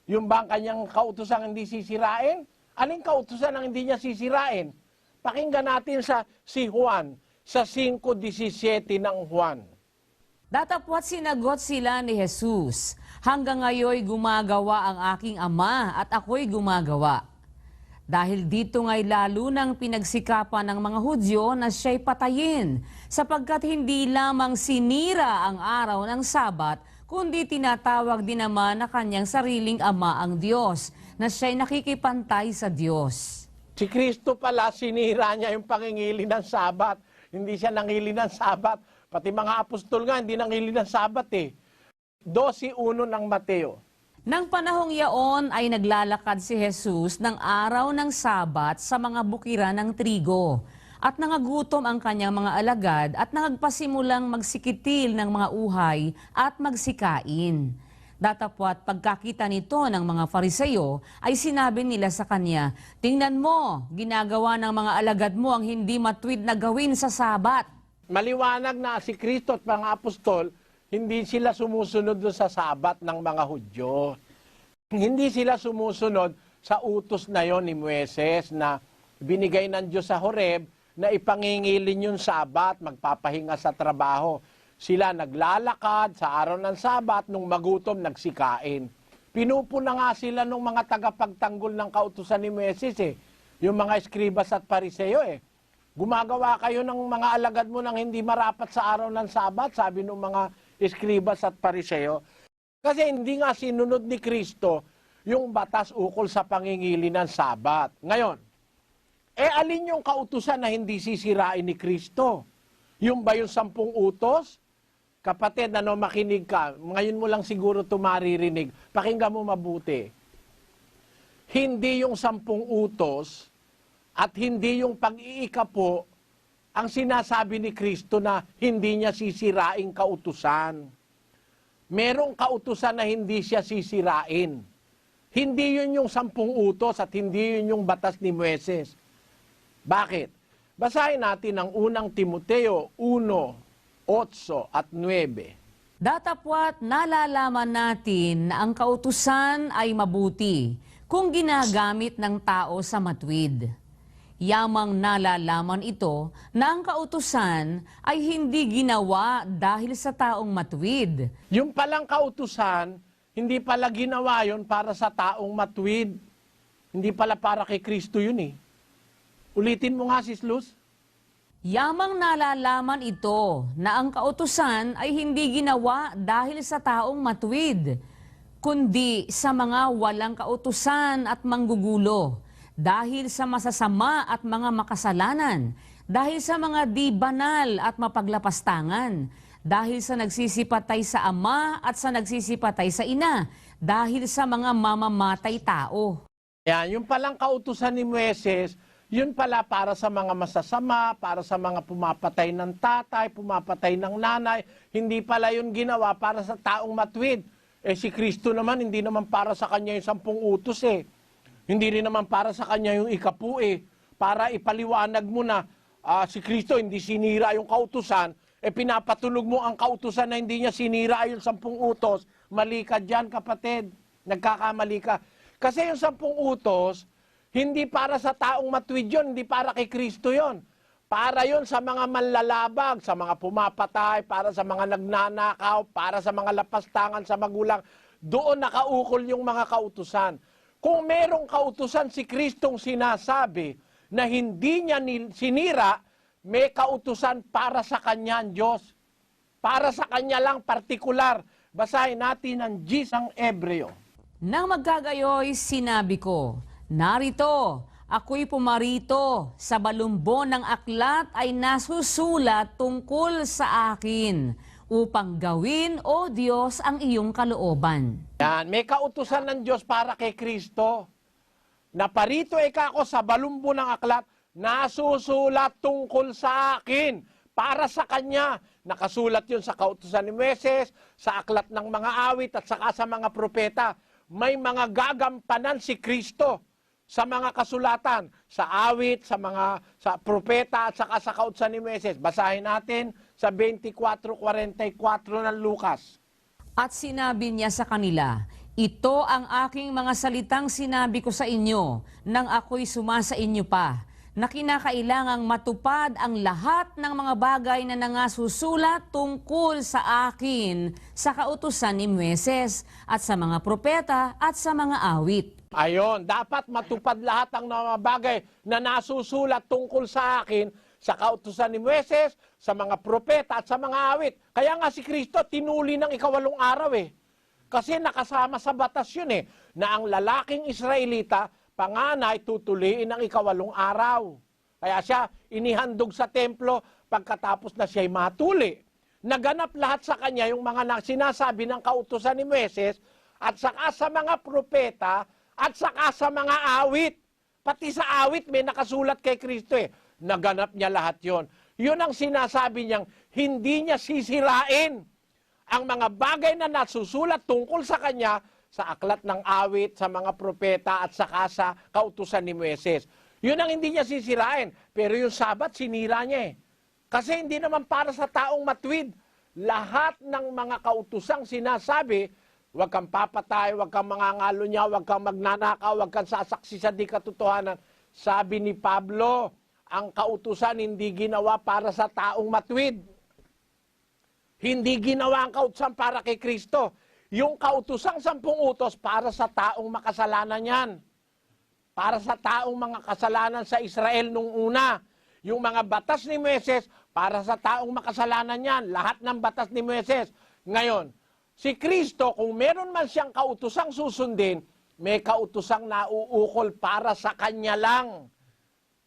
Yung ba ang kanyang kautusan hindi sisirain? Alin kautusan ang hindi niya sisirain? Pakinggan natin si Juan, sa 5:17 ng Juan. Datapwat sinagot sila ni Jesus, hanggang ngayoy gumagawa ang aking Ama at ako'y gumagawa. Dahil dito nga'y lalo nang pinagsikapan ng mga Hudyo na siya'y patayin, sapagkat hindi lamang sinira ang araw ng Sabat, kundi tinatawag din naman na kanyang sariling Ama ang Diyos, na siya'y nakikipantay sa Diyos. Si Kristo pala, sinira niya yung pangingili ng Sabat. Hindi siya nangili ng Sabat. Pati mga apostol nga, hindi nangili ng Sabat eh. 12:1 ng Mateo. Nang panahong yaon ay naglalakad si Jesus ng araw ng Sabat sa mga bukiran ng trigo. At nangagutom ang kanyang mga alagad at nagpasimulang magsikitil ng mga uhay at magsikain. Datapwat pagkakita nito ng mga Fariseyo ay sinabi nila sa kanya, "Tingnan mo, ginagawa ng mga alagad mo ang hindi matuwid na gawin sa Sabat." Maliwanag na si Kristo at mga apostol, hindi sila sumusunod sa Sabat ng mga Hudyo. Hindi sila sumusunod sa utos na yon ni Moises na binigay ng Diyos sa Horeb na ipangingilin yung Sabat, magpapahinga sa trabaho. Sila naglalakad sa araw ng Sabat, nung magutom, nagsikain. Pinupuna nga sila ng mga tagapagtanggol ng kautusan ni Moises yung mga eskribas at pariseo Gumagawa kayo ng mga alagad mo nang hindi marapat sa araw ng Sabat, sabi ng mga eskribas at pariseo. Kasi hindi nga sinunod ni Kristo yung batas ukol sa pangingili ng Sabat. Ngayon, alin yung kautusan na hindi sisirain ni Kristo? Yung ba yung 10 utos? Kapatid, makinig ka. Ngayon mo lang siguro ito maririnig. Pakinggan mo mabuti. Hindi yung 10 utos at hindi yung pag-iikapo ang sinasabi ni Kristo na hindi niya sisirain kautusan. Merong kautusan na hindi siya sisirain. Hindi yun yung 10 utos at hindi yun yung batas ni Moises. Bakit? Basahin natin ang unang Timoteo 1, 8 at 9. Datapwat nalalaman natin na ang kautusan ay mabuti kung ginagamit ng tao sa matuwid. Yamang nalalaman ito na ang kautusan ay hindi ginawa dahil sa taong matuwid. Yung palang kautusan, hindi pala ginawa yun para sa taong matuwid. Hindi pala para kay Kristo yun Ulitin mo nga, Sis Luz. Yamang nalalaman ito na ang kautusan ay hindi ginawa dahil sa taong matuwid, kundi sa mga walang kautusan at manggugulo, dahil sa masasama at mga makasalanan, dahil sa mga di banal at mapaglapastangan, dahil sa nagsisipatay sa ama at sa nagsisipatay sa ina, dahil sa mga mamamatay tao. Yan, yung palang kautusan ni Moises, yun pala para sa mga masasama, para sa mga pumapatay ng tatay, pumapatay ng nanay. Hindi pala yun ginawa para sa taong matuwid. Si Kristo naman, hindi naman para sa kanya yung 10 utos Hindi rin naman para sa kanya yung 10 Para ipaliwanag mo na si Kristo hindi sinira yung kautusan, pinapatulog mo ang kautusan na hindi niya sinira yung 10 utos. Mali ka dyan, kapatid. Nagkakamali ka. Kasi yung 10 utos, hindi para sa taong matuwid yun, hindi para kay Kristo yon. Para yon sa mga manlalabag, sa mga pumapatay, para sa mga nagnanakaw, para sa mga lapastangan sa magulang. Doon nakaukol yung mga kautusan. Kung merong kautusan si Kristong sinasabi na hindi niya sinira, may kautusan para sa kanya ang Diyos. Para sa kanya lang partikular. Basahin natin ang Gis ng Ebreo. Nang magkagayoy, sinabi ko, narito, ako'y pumarito, sa balumbon ng aklat ay nasusulat tungkol sa akin, upang gawin, O Diyos, ang iyong kalooban. Yan, may kautusan ng Diyos para kay Kristo. Naparito ako sa balumbo ng aklat, nasusulat tungkol sa akin, para sa Kanya. Nakasulat yun sa kautusan ni Moises, sa aklat ng mga awit at saka sa mga propeta. May mga gagampanan si Kristo sa mga kasulatan, sa awit, sa propeta at saka sa kautusan ni Moises. Basahin natin sa 24:44 ng Lucas. At sinabi niya sa kanila, ito ang aking mga salitang sinabi ko sa inyo, nang ako'y sumasa inyo pa, na kinakailangang matupad ang lahat ng mga bagay na nangasusulat tungkol sa akin sa kautusan ni Moises at sa mga propeta at sa mga awit. Ayon, dapat matupad lahat ng mga bagay na nasusulat tungkol sa akin sa kautusan ni Moises, sa mga propeta at sa mga awit. Kaya nga si Kristo tinuli ng 8 araw Kasi nakasama sa batas yun na ang lalaking Israelita, panganay, tutuliin ng 8 araw. Kaya siya inihandog sa templo pagkatapos na siya'y matuli. Naganap lahat sa kanya yung mga sinasabi ng kautusan ni Moises at saka sa mga propeta at saka sa mga awit. Pati sa awit may nakasulat kay Kristo Naganap niya lahat yon. Yun ang sinasabi niyang hindi niya sisirain ang mga bagay na nasusulat tungkol sa kanya sa aklat ng awit, sa mga propeta at saka sa kautusan ni Moises. Yun ang hindi niya sisirain. Pero yung Sabat, sinira niya Kasi hindi naman para sa taong matuwid. Lahat ng mga kautusang sinasabi Huwag kang papatay, huwag kang mangangalunya, huwag kang magnanakaw, huwag kang sasaksi sa di katotohanan. Sabi ni Pablo, ang kautusan hindi ginawa para sa taong matwid. Hindi ginawa ang kautusan para kay Kristo. Yung kautusang 10 utos para sa taong makasalanan yan. Para sa taong mga kasalanan sa Israel nung una. Yung mga batas ni Moises, para sa taong makasalanan yan. Lahat ng batas ni Moises. Ngayon, si Kristo, kung meron man siyang kautusang susundin, may kautusang nauukol para sa Kanya lang.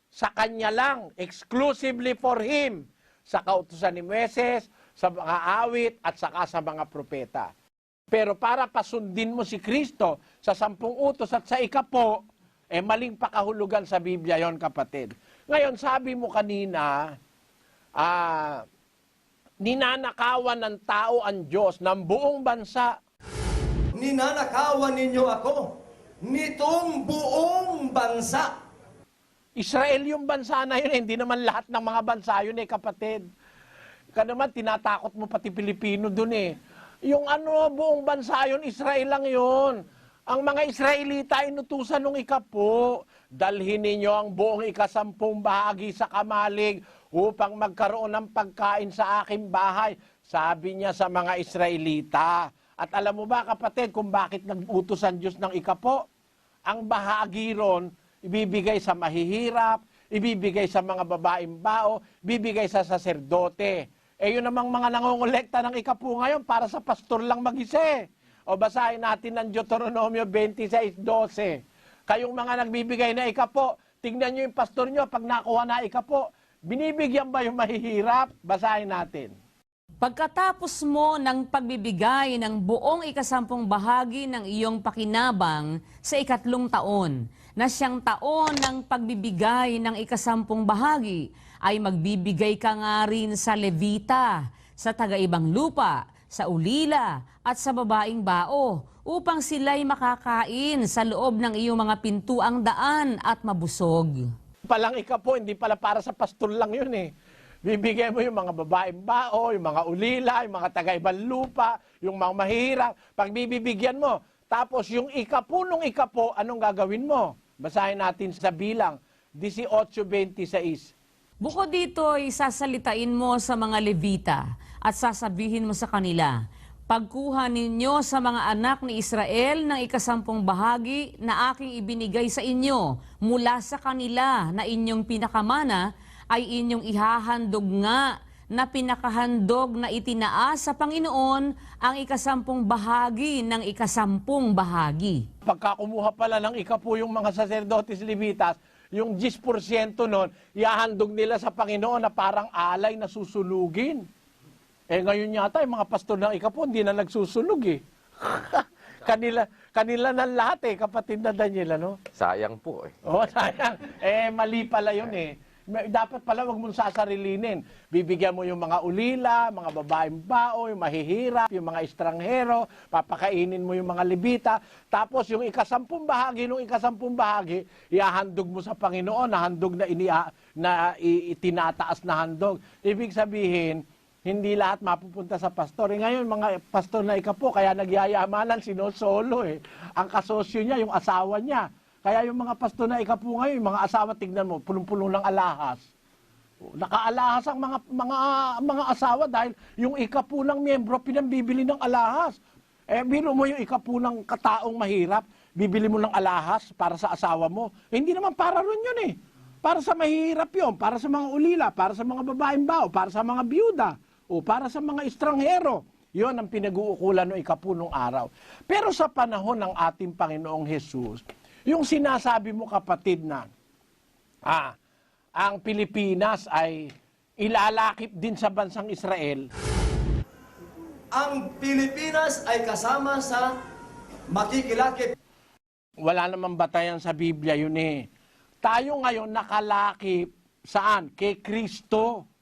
Sa Kanya lang. Exclusively for Him. Sa kautusan ni Moises, sa mga awit, at saka sa mga propeta. Pero para pasundin mo si Kristo sa 10 utos at sa 10, maling pakahulugan sa Biblia yon, kapatid. Ngayon, sabi mo kanina, ninanakawan ng tao ang Diyos ng buong bansa. Ninanakawan ninyo ako nitong buong bansa. Israel yung bansa na yun, hindi naman lahat ng mga bansa yun kapatid. Ka naman, tinatakot mo pati Pilipino dun Yung buong bansa yun, Israel lang yun. Ang mga Israelita inutusan nung 10, dalhin ninyo ang buong 10 bahagi sa kamalig upang magkaroon ng pagkain sa aking bahay. Sabi niya sa mga Israelita. At alam mo ba, kapatid, kung bakit nag-utos ang Diyos ng 10? Ang bahagi ron, ibibigay sa mahihirap, ibibigay sa mga babaeng bao, ibibigay sa saserdote. Yun namang mga nangongolekta ng 10 ngayon para sa pastor lang mag-isa. O basahin natin ng Deuteronomio 26:12. Kayong mga nagbibigay na 10, tingnan nyo yung pastor nyo, pag nakuha na 10, binibigyan ba yung mahihirap? Basahin natin. Pagkatapos mo ng pagbibigay ng buong 10 bahagi ng iyong pakinabang sa 3 taon, na siyang taon ng pagbibigay ng 10 bahagi, ay magbibigay ka nga rin sa Levita, sa taga-ibang lupa, sa ulila, at sa babaeng bao, upang sila'y makakain sa loob ng iyong mga pintuang daan at mabusog. Palang 10, hindi pala para sa pastor lang yun Bibigay mo yung mga babaeng bao, yung mga ulila, yung mga taga-ibang lupa, yung mga mahirap. Pag bibigyan mo, tapos yung 10 ng 10, anong gagawin mo? Basahin natin sa Bilang 18:26. Bukod dito, isasalitain mo sa mga Levita at sasabihin mo sa kanila, pagkuha ninyo sa mga anak ni Israel ng 10 bahagi na aking ibinigay sa inyo mula sa kanila na inyong pinakamana, ay inyong ihahandog nga na pinakahandog na itinaas sa Panginoon ang 10 bahagi ng 10 bahagi. Pagka kumuha pala ng 10 yung mga sacerdotes Levitas, yung 10% nun, ihahandog nila sa Panginoon na parang alay na susunugin. Ngayon yata, yung mga pastor ng 10, hindi na nagsusunog kanila na lahat kapatid na Daniel, ano? Sayang po Sayang. Mali pala yun Dapat pala wag mong sasarilinin. Bibigyan mo yung mga ulila, mga babaeng bao, yung mahihirap, yung mga estranghero, papakainin mo yung mga Levita. Tapos yung 10 bahagi, nung 10 bahagi, ihahandog mo sa Panginoon na handog na itinataas na handog. Ibig sabihin, hindi lahat mapupunta sa pastor. Ngayon, mga pastor na 10, kaya nagyayamanan, sinosolo Ang kasosyo niya, yung asawa niya. Kaya yung mga pastor na 10 ngayon, yung mga asawa, tignan mo, punong-puno ng alahas. Nakaalahas ang mga asawa dahil yung 10 ng miyembro pinambibili ng alahas. Biro mo yung 10 ng kataong mahirap, bibili mo ng alahas para sa asawa mo. Hindi naman para ron yun Para sa mahirap yun, para sa mga ulila, para sa mga babaeng bao, para sa mga biyuda, o para sa mga estranghero. Yun ang pinag-uukulan ng 10 ng araw. Pero sa panahon ng ating Panginoong Hesus, yung sinasabi mo kapatid na ang Pilipinas ay ilalakip din sa bansang Israel. Ang Pilipinas ay kasama sa makikilakip. Wala namang batayan sa Biblia yun Tayo ngayon nakalakip saan? Kay Kristo.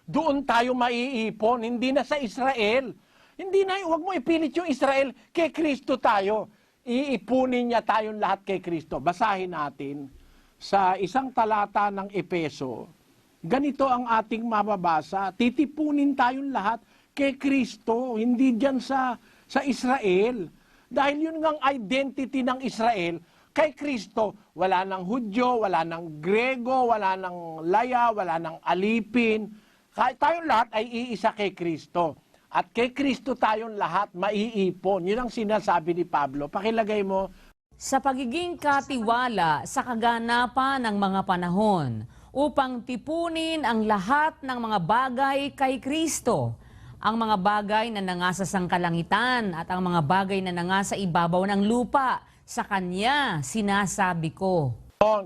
Doon tayo maiipon, hindi na sa Israel. Hindi na, huwag mo ipilit yung Israel, kay Kristo tayo. Iipunin niya tayong lahat kay Kristo. Basahin natin sa 1 talata ng Epeso. Ganito ang ating mababasa. Titipunin tayong lahat kay Kristo. Hindi dyan sa sa Israel. Dahil yun ngang identity ng Israel, kay Kristo, wala nang Hudyo, wala nang Grego, wala nang Laya, wala nang Alipin. Tayong lahat ay iisa kay Kristo. At kay Kristo tayong lahat maiipon. Yun ang sinasabi ni Pablo. Pakilagay mo. Sa pagiging katiwala sa kaganapan ng mga panahon upang tipunin ang lahat ng mga bagay kay Kristo, ang mga bagay na nangasa sa kalangitan at ang mga bagay na nangasa ibabaw ng lupa, sa Kanya sinasabi ko.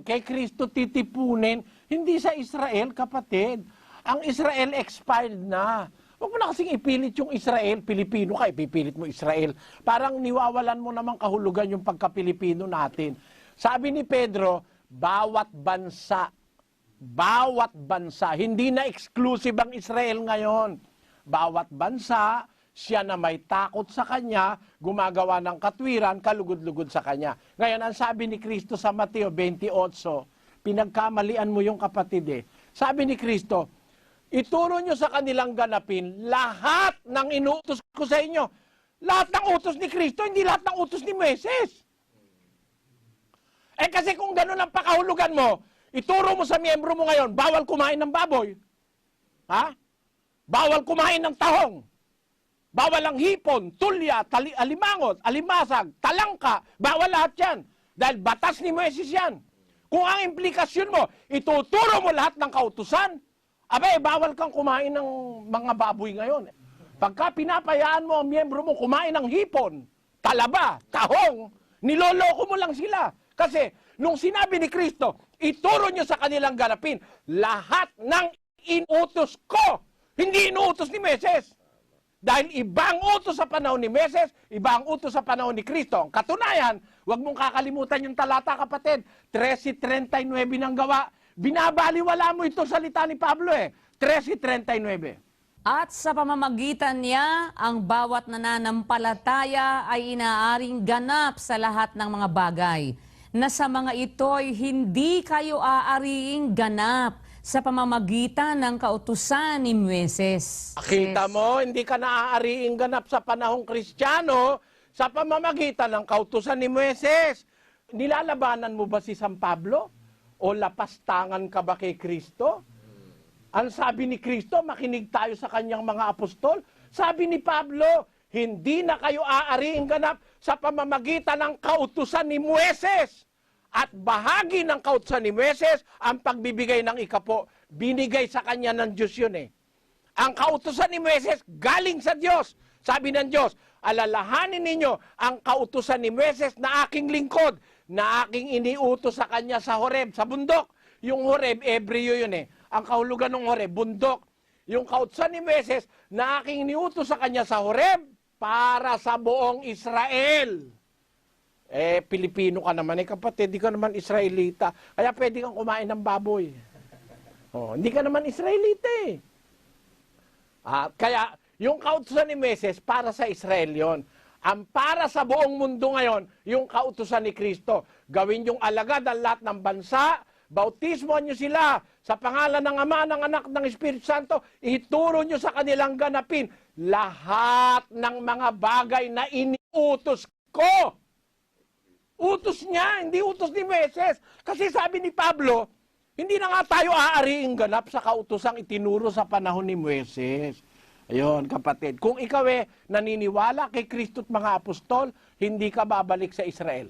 Kay Kristo titipunin, hindi sa Israel, kapatid. Ang Israel expired na. Huwag mo na kasing ipilit yung Israel, Pilipino ka, ipipilit mo Israel. Parang niwawalan mo namang kahulugan yung pagka-Pilipino natin. Sabi ni Pedro, bawat bansa, hindi na exclusive ang Israel ngayon. Bawat bansa, siya na may takot sa Kanya, gumagawa ng katwiran, kalugod-lugod sa Kanya. Ngayon, ang sabi ni Kristo sa Mateo 28, pinagkamalian mo yung kapatid eh. Sabi ni Kristo, ituro nyo sa kanilang ganapin lahat ng inuutos ko sa inyo. Lahat ng utos ni Kristo, hindi lahat ng utos ni Moises. Eh kasi kung gano'n ang pakahulugan mo, ituro mo sa miyembro mo ngayon, bawal kumain ng baboy. Ha? Bawal kumain ng tahong. Bawal ang hipon, tulya, alimangot, alimasag, talangka. Bawal lahat yan. Dahil batas ni Moises yan. Kung ang implikasyon mo, ituturo mo lahat ng kautusan, abay, bawal kang kumain ng mga baboy ngayon. Pagka pinapayaan mo ang miyembro mo kumain ng hipon, talaba, tahong, niloloko mo lang sila. Kasi, nung sinabi ni Kristo, ituro nyo sa kanilang ganapin, lahat ng inutos ko, hindi inuutos ni Moises. Dahil ibang utos sa panahon ni Moises, ibang utos sa panahon ni Kristo. Ang katunayan, huwag mong kakalimutan yung talata, kapatid. 13:39 ng gawa. Binabaliwala mo ito salita ni Pablo eh. 13:39. At sa pamamagitan niya, ang bawat nananampalataya ay inaaring ganap sa lahat ng mga bagay, na sa mga ito'y hindi kayo aariing ganap sa pamamagitan ng kautusan ni Moises. Kita mo, hindi ka naaariing ganap sa panahong Kristiyano sa pamamagitan ng kautusan ni Moises. Nilalabanan mo ba si San Pablo? O lapastangan ka ba kay Kristo? Ang sabi ni Kristo, makinig tayo sa kanyang mga apostol. Sabi ni Pablo, hindi na kayo aariing ganap sa pamamagitan ng kautusan ni Moises. At bahagi ng kautusan ni Moises, ang pagbibigay ng ikapo, binigay sa kanya ng Diyos yun eh. Ang kautusan ni Moises, galing sa Diyos. Sabi ng Diyos, alalahanin ninyo ang kautusan ni Moises na aking lingkod, na aking iniutos sa kanya sa Horeb, sa bundok. Yung Horeb, Ebreo yun eh. Ang kahulugan ng Horeb, bundok. Yung kautusan ni Moises na aking iniutos sa kanya sa Horeb, para sa buong Israel. Eh, Pilipino ka naman eh, kapatid, di ka naman Israelita. Kaya pwede kang kumain ng baboy. Oh, hindi ka naman Israelita eh. Kaya, yung kautusan ni Moises, para sa Israel yon. Ang para sa buong mundo ngayon, yung kautusan ni Kristo. Gawin yung alagad ang lahat ng bansa, bautismoan nyo sila sa pangalan ng Ama, ng Anak, ng Espiritu Santo, ituro nyo sa kanilang ganapin lahat ng mga bagay na iniutos ko. Utos niya, hindi utos ni Moises. Kasi sabi ni Pablo, hindi na nga tayo aariing ganap sa kautusang itinuro sa panahon ni Moises. Ayun, kapatid. Kung ikaw naniniwala kay Kristo at mga apostol, hindi ka babalik sa Israel.